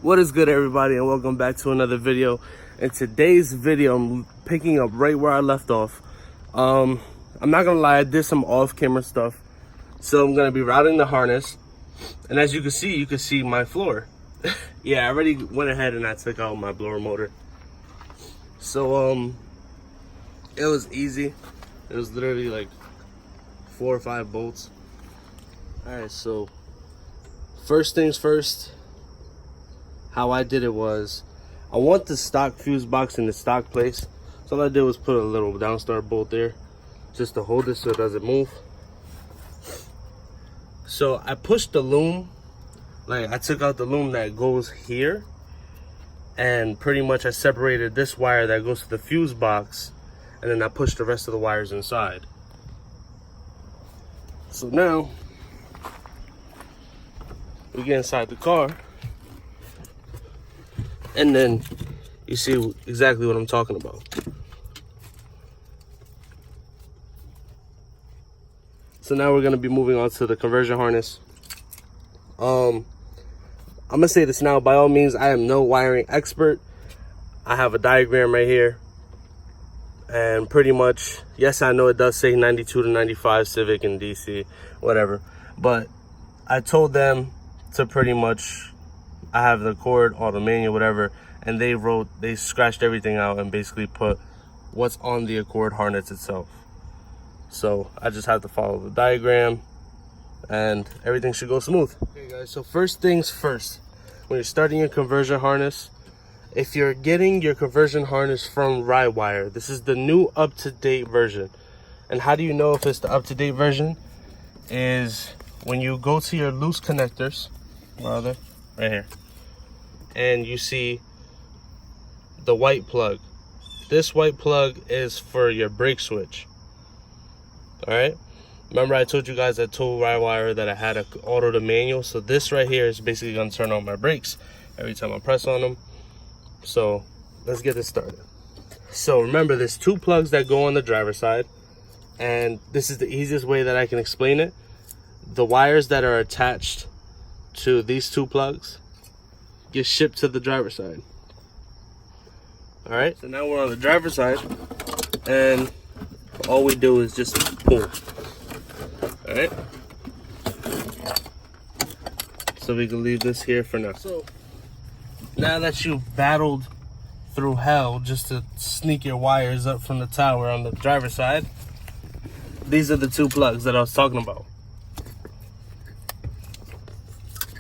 What is good, everybody, and welcome back to another video. In today's video, I'm picking up right where I left off. I'm not gonna lie, I did some off-camera stuff. So I'm gonna be routing the harness, and as you can see my floor. Yeah, I already went ahead and I took out my blower motor. So it was easy. It was literally like 4 or 5 bolts. All right, so first things first. How I did it was, I want the stock fuse box in the stock place. So all I did was put a little downstar bolt there just to hold it so it doesn't move. So I pushed the loom, like I took out the loom that goes here, and pretty much I separated this wire that goes to the fuse box, and then I pushed the rest of the wires inside. So now we get inside the car, and then you see exactly what I'm talking about. So now we're gonna be moving on to the conversion harness. I'm gonna say this now, by all means, I am no wiring expert. I have a diagram right here. And pretty much, yes, I know it does say 92 to 95 Civic and DC, whatever. But I told them to pretty much, I have the Accord, all the manual, whatever, and they scratched everything out and basically put what's on the Accord harness itself. So I just have to follow the diagram and everything should go smooth. Okay guys, so first things first, when you're starting your conversion harness, if you're getting your conversion harness from Rywire, this is the new up-to-date version. And how do you know if it's the up-to-date version? Is when you go to your loose connectors, where are they? Right here. And you see the white plug. This white plug is for your brake switch. All right. Remember I told you guys, I told Rywire that I had an auto to manual. So this right here is basically going to turn on my brakes every time I press on them. So let's get this started. So remember, there's 2 plugs that go on the driver's side, and this is the easiest way that I can explain it. The wires that are attached to these 2 plugs get shipped to the driver's side. All right, so now we're on the driver's side, and all we do is just pull. All right, so we can leave this here for now. So now that you've battled through hell just to sneak your wires up from the tower on the driver's side, these are the 2 plugs that I was talking about.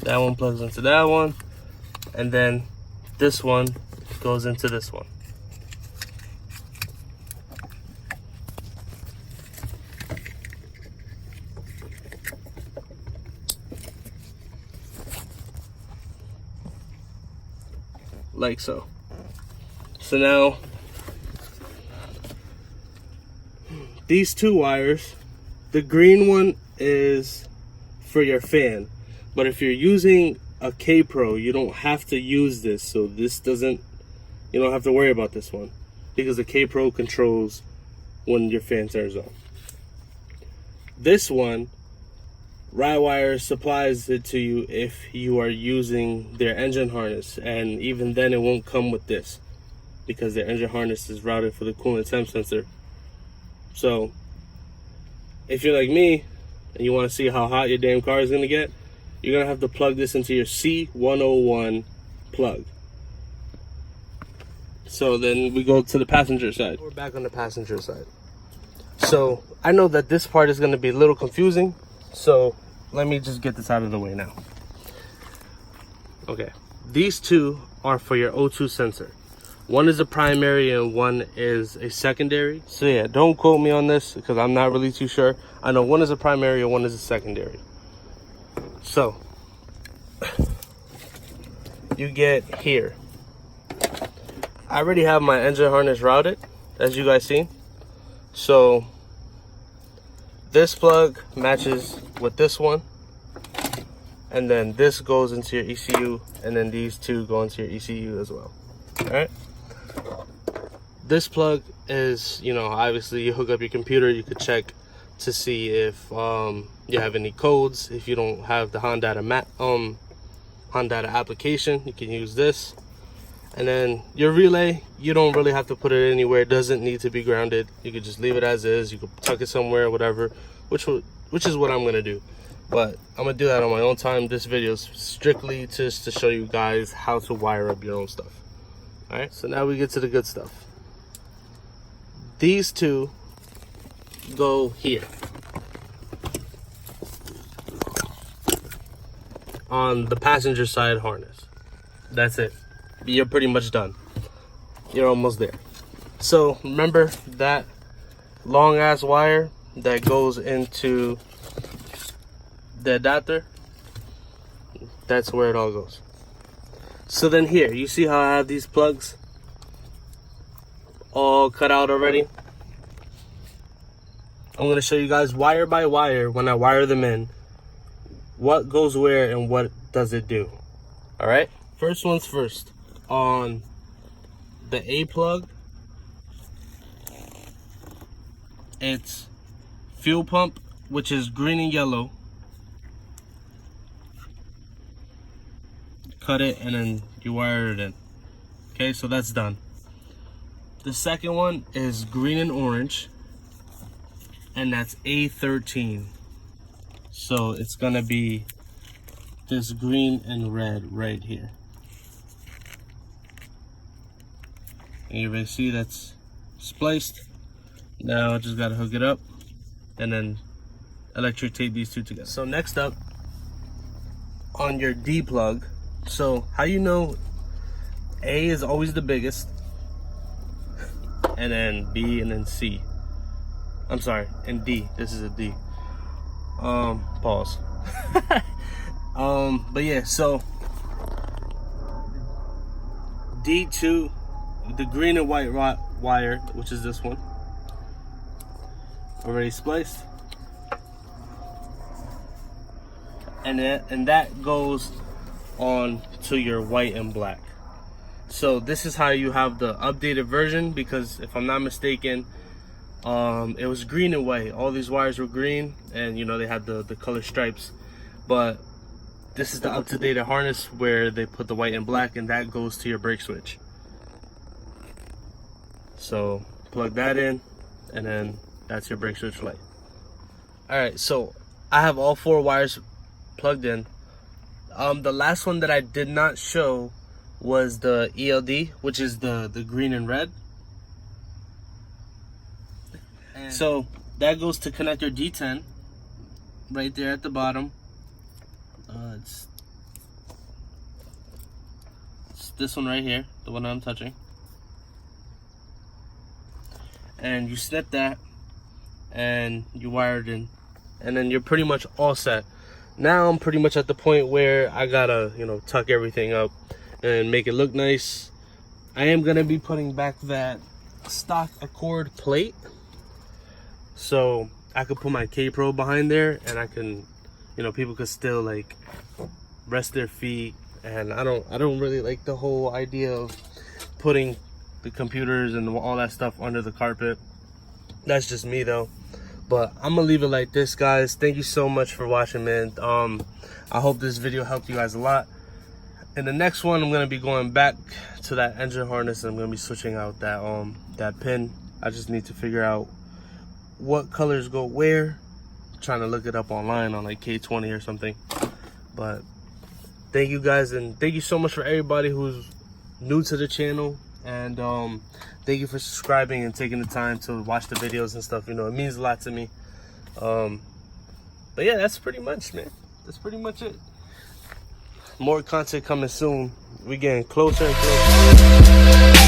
That one plugs into that one, and then this one goes into this one. Like so. So now these 2 wires, the green one is for your fan, but if you're using a K Pro, you don't have to use this. So this doesn't, you don't have to worry about this one, because the K Pro controls when your fan turns on. This one, Rywire supplies it to you if you are using their engine harness, and even then it won't come with this because their engine harness is routed for the coolant temp sensor. So if you're like me and you want to see how hot your damn car is going to get, you're going to have to plug this into your C101 plug. So then we go to the passenger side. We're back on the passenger side. So I know that this part is going to be a little confusing, so let me just get this out of the way now. Okay, these 2 are for your O2 sensor. One is a primary and one is a secondary. So yeah, don't quote me on this because I'm not really too sure. I know one is a primary and one is a secondary. So you get here. I already have my engine harness routed, as you guys see. So this plug matches with this one, and then this goes into your ECU, and then these 2 go into your ECU as well. All right, this plug is, you know, obviously you hook up your computer, you could check to see if you have any codes. If you don't have the Honda Honda application, you can use this. And then your relay, you don't really have to put it anywhere. It doesn't need to be grounded. You could just leave it as is. You could tuck it somewhere, whatever, which is what I'm gonna do. But I'm gonna do that on my own time. This video is strictly just to show you guys how to wire up your own stuff. All right, so now we get to the good stuff. These two go here on the passenger side harness. That's it. You're pretty much done. You're almost there. So remember that long ass wire that goes into the adapter? That's where it all goes. So then here, you see how I have these plugs all cut out already? I'm gonna show you guys wire by wire when I wire them in, what goes where and what does it do. All right, first one's first. On the A plug, it's fuel pump, which is green and yellow. Cut it and then you wire it in. Okay, so that's done. The second one is green and orange, and that's A13. So it's gonna be this green and red right here. And you can see that's spliced. Now I just gotta hook it up and then electric tape these two together. So next up, on your D plug, so how you know A is always the biggest, and then B, and then C. I'm sorry, and D. This is a D. Pause. But yeah, so D2, the green and white wire, which is this one, already spliced, and that goes on to your white and black. So this is how you have the updated version, because if I'm not mistaken, it was green and white. All these wires were green, and you know, they had the color stripes, but this is the up-to-date harness where they put the white and black, and that goes to your brake switch. So plug that in, and then that's your brake switch light. All right, so I have all 4 wires plugged in. The last one that I did not show was the ELD, which is the green and red. And so that goes to connector D10 right there at the bottom. It's this one right here, the one I'm touching. And you snip that and you wire it in, and then you're pretty much all set. Now I'm pretty much at the point where I gotta, you know, tuck everything up and make it look nice. I am gonna be putting back that stock Accord plate, so I could put my K Pro behind there, and I can, you know, people could still like rest their feet. And I don't really like the whole idea of putting the computers and all that stuff under the carpet. That's just me though. But I'm gonna leave it like this, guys. Thank you so much for watching, man. I hope this video helped you guys a lot. In the next one, I'm gonna be going back to that engine harness, and I'm gonna be switching out that pin. I just need to figure out what colors go where. I'm trying to look it up online on like K20 or something. But thank you guys, and thank you so much for everybody who's new to the channel. And thank you for subscribing and taking the time to watch the videos and stuff. You know, it means a lot to me. But yeah, that's pretty much, man. That's pretty much it. More content coming soon. We're getting closer and closer.